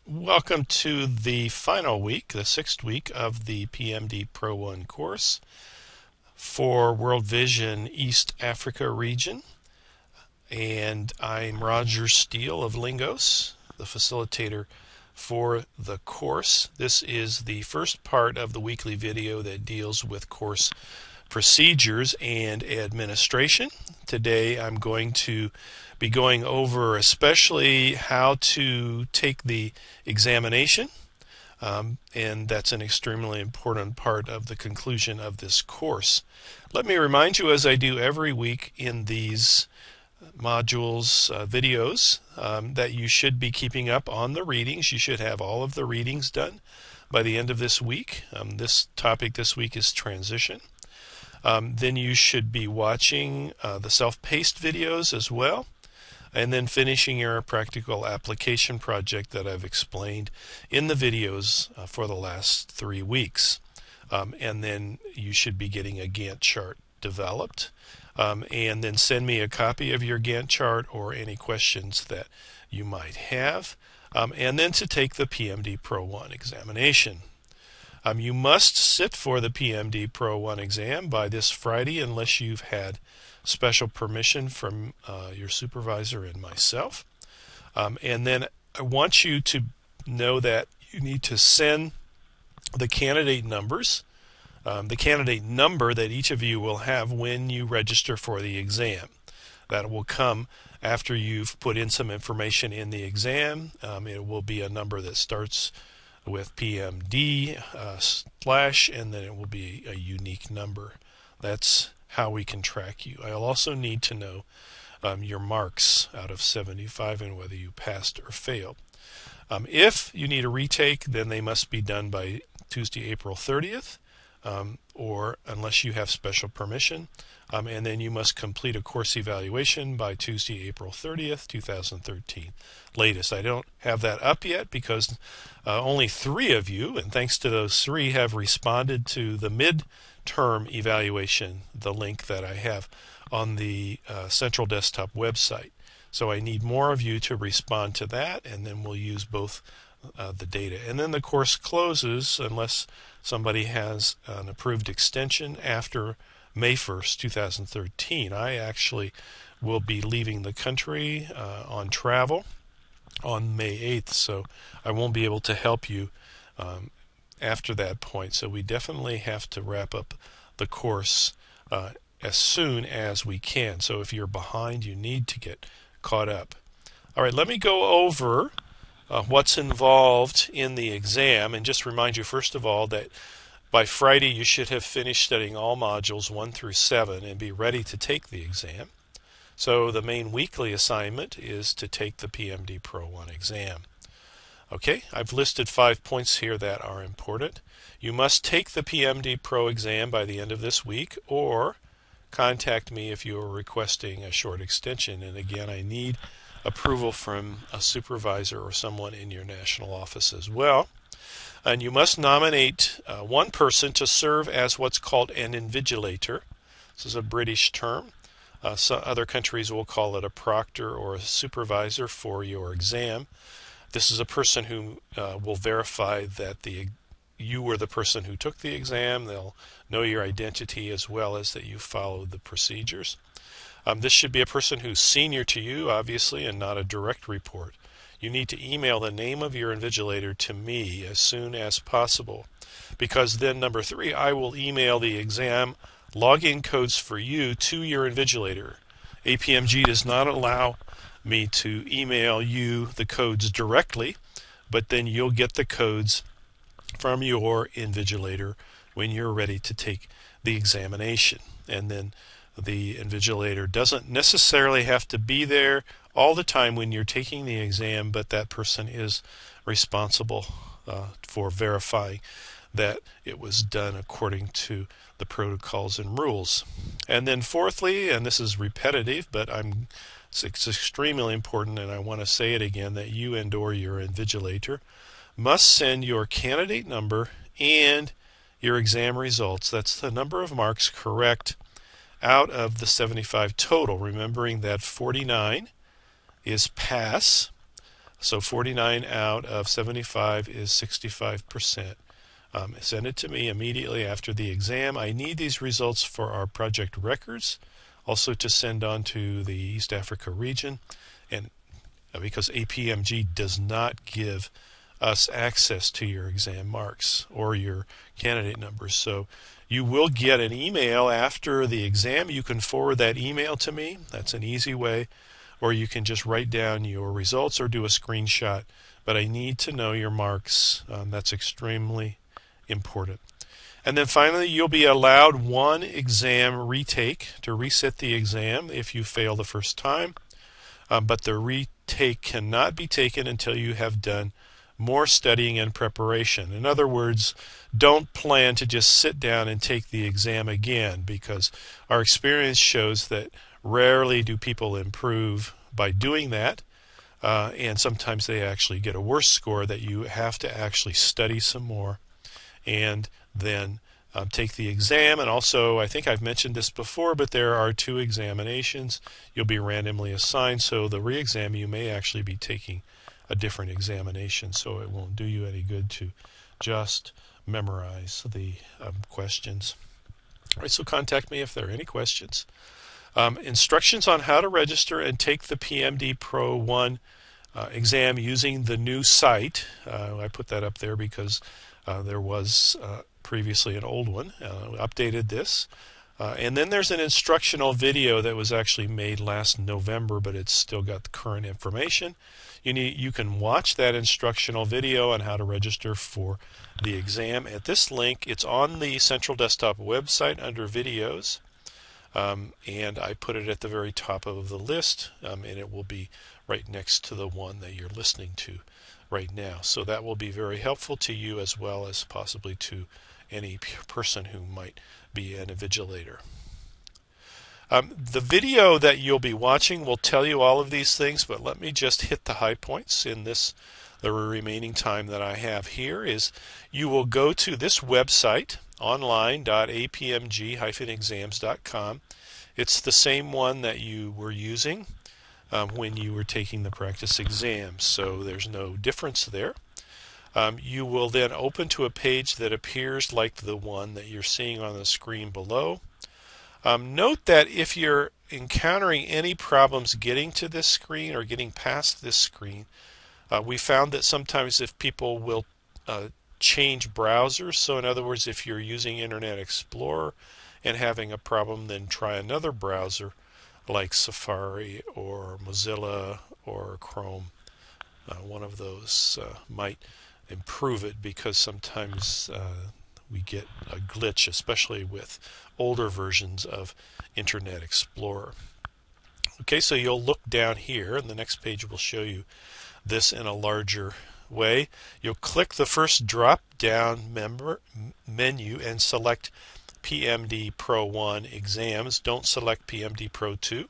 Welcome to the final week, the sixth week of the PMD Pro1 course for World Vision East Africa region. And I'm Roger Steele of Lingos, the facilitator for the course. This is the first part of the weekly video that deals with course procedures and administration. Today I'm going to be going over especially how to take the examination, and that's an extremely important part of the conclusion of this course. Let me remind you, as I do every week in these modules, videos, that you should be keeping up on the readings. You should have all of the readings done by the end of this week. This topic this week is transition. Then you should be watching the self-paced videos as well, and then finishing your practical application project that I've explained in the videos for the last 3 weeks. And then you should be getting a Gantt chart developed, and then send me a copy of your Gantt chart or any questions that you might have, and then to take the PMD Pro1 examination. You must sit for the PMD Pro1 exam by this Friday unless you've had special permission from your supervisor and myself. And then I want you to know that you need to send the candidate numbers, the candidate number that each of you will have when you register for the exam. That will come after you've put in some information in the exam. It will be a number that starts with PMD / and then it will be a unique number. That's how we can track you. I'll also need to know your marks out of 75 and whether you passed or failed. If you need a retake, then they must be done by Tuesday, April 30th, or unless you have special permission. And then you must complete a course evaluation by Tuesday, April 30th, 2013. Latest. I don't have that up yet because only 3 of you, and thanks to those 3, have responded to the midterm evaluation, the link that I have on the Central Desktop website. So I need more of you to respond to that, and then we'll use both the data. And then the course closes unless somebody has an approved extension after May 1st, 2013. I actually will be leaving the country on travel on May 8th, so I won't be able to help you after that point. So we definitely have to wrap up the course as soon as we can. So if you're behind, you need to get caught up. All right, let me go over what's involved in the exam, and just remind you first of all that by Friday you should have finished studying all modules 1 through 7 and be ready to take the exam. So the main weekly assignment is to take the PMD Pro1 exam. Okay, I've listed 5 points here that are important. You must take the PMD Pro exam by the end of this week, or contact me if you are requesting a short extension. And again, I need approval from a supervisor or someone in your national office as well. And you must nominate one person to serve as what's called an invigilator. This is a British term. Some other countries will call it a proctor or a supervisor for your exam. This is a person who will verify that you were the person who took the exam. They'll know your identity as well as that you followed the procedures. This should be a person who's senior to you, obviously, and not a direct report. You need to email the name of your invigilator to me as soon as possible, because then number 3, I will email the exam login codes for you to your invigilator. APMG does not allow me to email you the codes directly, but then you'll get the codes from your invigilator when you're ready to take the examination. And then the invigilator doesn't necessarily have to be there all the time when you're taking the exam, but that person is responsible for verifying that it was done according to the protocols and rules. And then fourthly, and this is repetitive, but it's extremely important, and I want to say it again, that you and or your invigilator must send your candidate number and your exam results. That's the number of marks correct out of the 75 total, remembering that 49 is pass, So 49 out of 75 is 65%. Send it to me immediately after the exam. I need these results for our project records, also to send on to the East Africa region, and because APMG does not give us access to your exam marks or your candidate numbers. So you will get an email after the exam. You can forward that email to me. That's an easy way. Or you can just write down your results or do a screenshot. But I need to know your marks. That's extremely important. And then finally, you'll be allowed one exam retake to reset the exam if you fail the first time. But the retake cannot be taken until you have done more studying and preparation. In other words, don't plan to just sit down and take the exam again, because our experience shows that rarely do people improve by doing that, and sometimes they actually get a worse score, that you have to actually study some more and then take the exam. And also, I think I've mentioned this before, but there are 2 examinations. You'll be randomly assigned, so the re-exam you may actually be taking a different examination, so it won't do you any good to just memorize the questions. All right, so contact me if there are any questions. Instructions on how to register and take the PMD Pro1 exam using the new site. I put that up there because there was previously an old one. We updated this. And then there's an instructional video that was actually made last November, but it's still got the current information. You can watch that instructional video on how to register for the exam at this link. It's on the Central Desktop website under videos, and I put it at the very top of the list, and it will be right next to the one that you're listening to right now. So that will be very helpful to you, as well as possibly to any person who might be an invigilator. The video that you'll be watching will tell you all of these things, but let me just hit the high points in this. The remaining time that I have here is you will go to this website, online.apmg-exams.com. It's the same one that you were using when you were taking the practice exams, so there's no difference there. You will then open to a page that appears like the one that you're seeing on the screen below. Note that if you're encountering any problems getting to this screen or getting past this screen, we found that sometimes if people will change browsers, so in other words, if you're using Internet Explorer and having a problem, then try another browser like Safari or Mozilla or Chrome. One of those might improve it, because sometimes we get a glitch, especially with older versions of Internet Explorer. Okay, so you'll look down here, and the next page will show you this in a larger way. You'll click the first drop-down menu and select PMD Pro1 exams. Don't select PMD Pro2.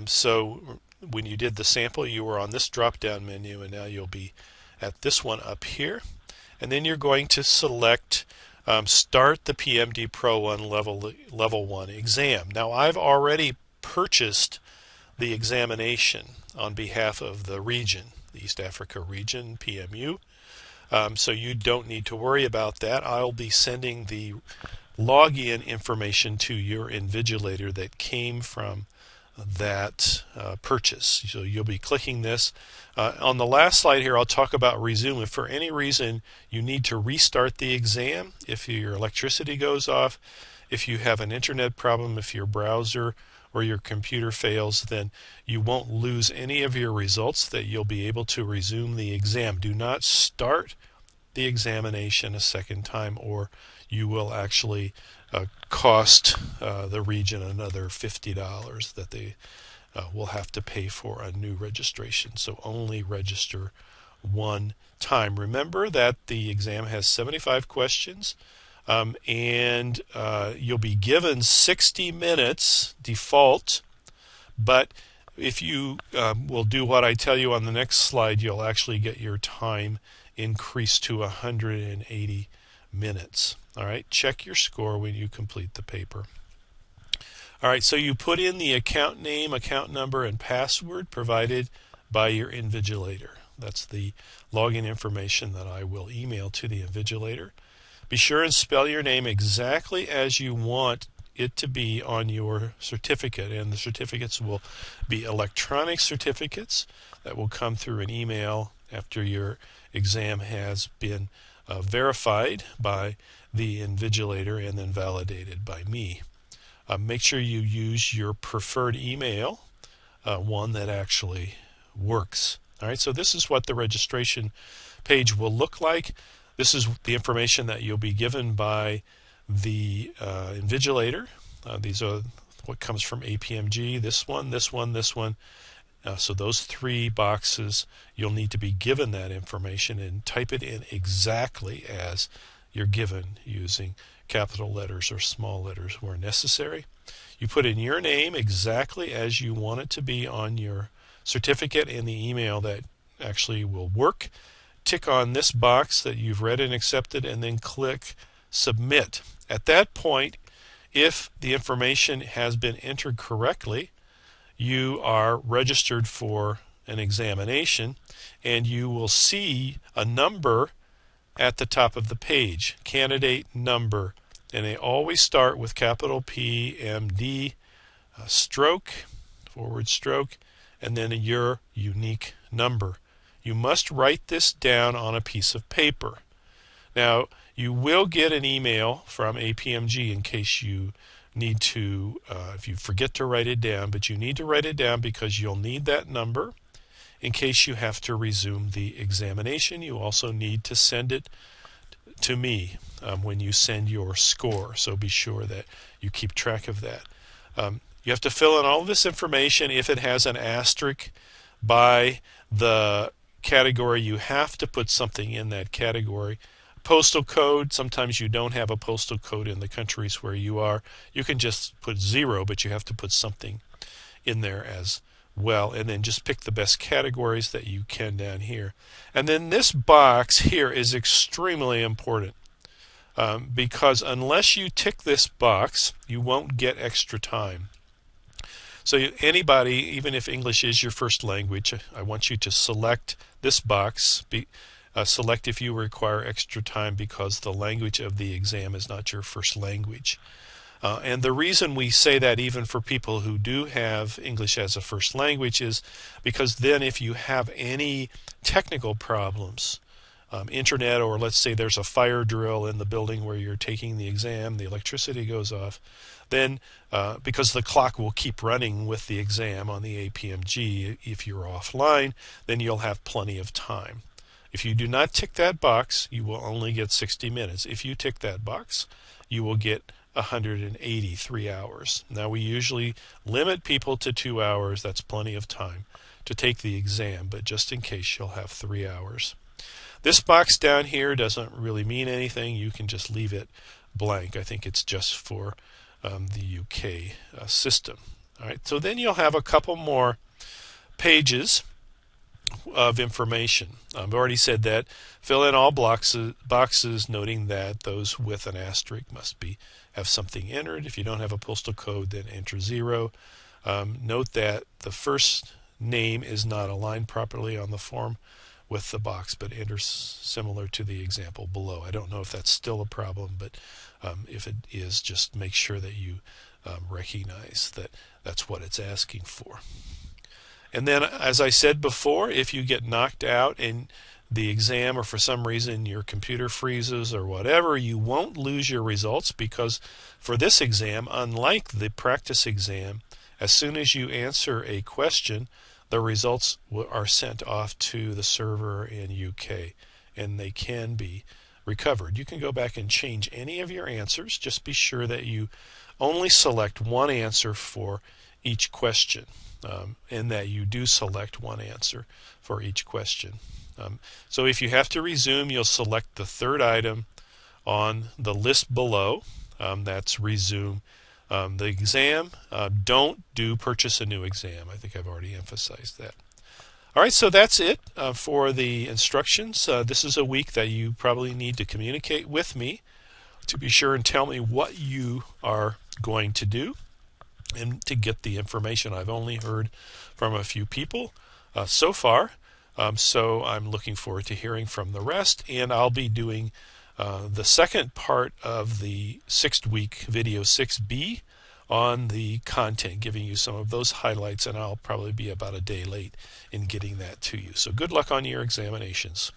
So when you did the sample, you were on this drop-down menu, and now you'll be at this one up here. And then you're going to select Start the PMD Pro1 Level 1 exam. Now, I've already purchased the examination on behalf of the region, the East Africa region, PMU. So you don't need to worry about that. I'll be sending the login information to your invigilator that came from that purchase. So you'll be clicking this. On the last slide here, I'll talk about resume. If for any reason you need to restart the exam, if your electricity goes off, if you have an internet problem, if your browser or your computer fails, then you won't lose any of your results, that you'll be able to resume the exam. Do not start the examination a second time, or you will actually cost the region another $50 that they will have to pay for a new registration. So only register one time. Remember that the exam has 75 questions, and you'll be given 60 minutes default, but if you will do what I tell you on the next slide, you'll actually get your time increased to 180 minutes. All right, check your score when you complete the paper. All right, so you put in the account name, account number, and password provided by your invigilator. That's the login information that I will email to the invigilator. Be sure and spell your name exactly as you want it to be on your certificate, and the certificates will be electronic certificates that will come through an email after your exam has been verified by the invigilator and then validated by me. Make sure you use your preferred email, one that actually works. All right, so this is what the registration page will look like. This is the information that you'll be given by the invigilator. These are what comes from APMG, this one, this one, this one. So those 3 boxes, you'll need to be given that information and type it in exactly as you're given, using capital letters or small letters where necessary. You put in your name exactly as you want it to be on your certificate and the email that actually will work. Tick on this box that you've read and accepted, and then click Submit. At that point, if the information has been entered correctly, you are registered for an examination, and you will see a number at the top of the page, candidate number, and they always start with capital PMD stroke, forward stroke, and then your unique number. You must write this down on a piece of paper. Now, you will get an email from APMG in case you need to, if you forget to write it down, but you need to write it down because you'll need that number in case you have to resume the examination. You also need to send it to me when you send your score, so be sure that you keep track of that. You have to fill in all of this information. If it has an asterisk by the category, you have to put something in that category. Postal code, sometimes you don't have a postal code in the countries where you are. You can just put 0, but you have to put something in there as well. And then just pick the best categories that you can down here. And then this box here is extremely important because unless you tick this box, you won't get extra time. So anybody, even if English is your first language, I want you to select this box. Select if you require extra time because the language of the exam is not your first language. And the reason we say that even for people who do have English as a first language is because then if you have any technical problems, internet, or let's say there's a fire drill in the building where you're taking the exam, the electricity goes off, then because the clock will keep running with the exam on the APMG, if you're offline, then you'll have plenty of time. If you do not tick that box, you will only get 60 minutes. If you tick that box, you will get 183 hours. Now, we usually limit people to 2 hours. That's plenty of time to take the exam, but just in case, you'll have 3 hours. This box down here doesn't really mean anything. You can just leave it blank. I think it's just for the UK system. All right, so then you'll have a couple more pages of information. I've already said that. Fill in all boxes, noting that those with an asterisk must have something entered. If you don't have a postal code, then enter 0. Note that the first name is not aligned properly on the form with the box, but enters similar to the example below. I don't know if that's still a problem, but if it is, just make sure that you recognize that that's what it's asking for. And then, as I said before, if you get knocked out in the exam or for some reason your computer freezes or whatever, you won't lose your results, because for this exam, unlike the practice exam, as soon as you answer a question, the results are sent off to the server in UK, and they can be recovered. You can go back and change any of your answers. Just be sure that you only select one answer for each question, and that you do select one answer for each question. So if you have to resume, you'll select the third item on the list below. That's resume the exam. Don't do purchase a new exam. I think I've already emphasized that. All right, so that's it for the instructions. This is a week that you probably need to communicate with me to be sure and tell me what you are going to do and to get the information. I've only heard from a few people so far, So I'm looking forward to hearing from the rest, and I'll be doing the second part of the 6th-week video 6B on the content, giving you some of those highlights, and I'll probably be about a day late in getting that to you. So good luck on your examinations.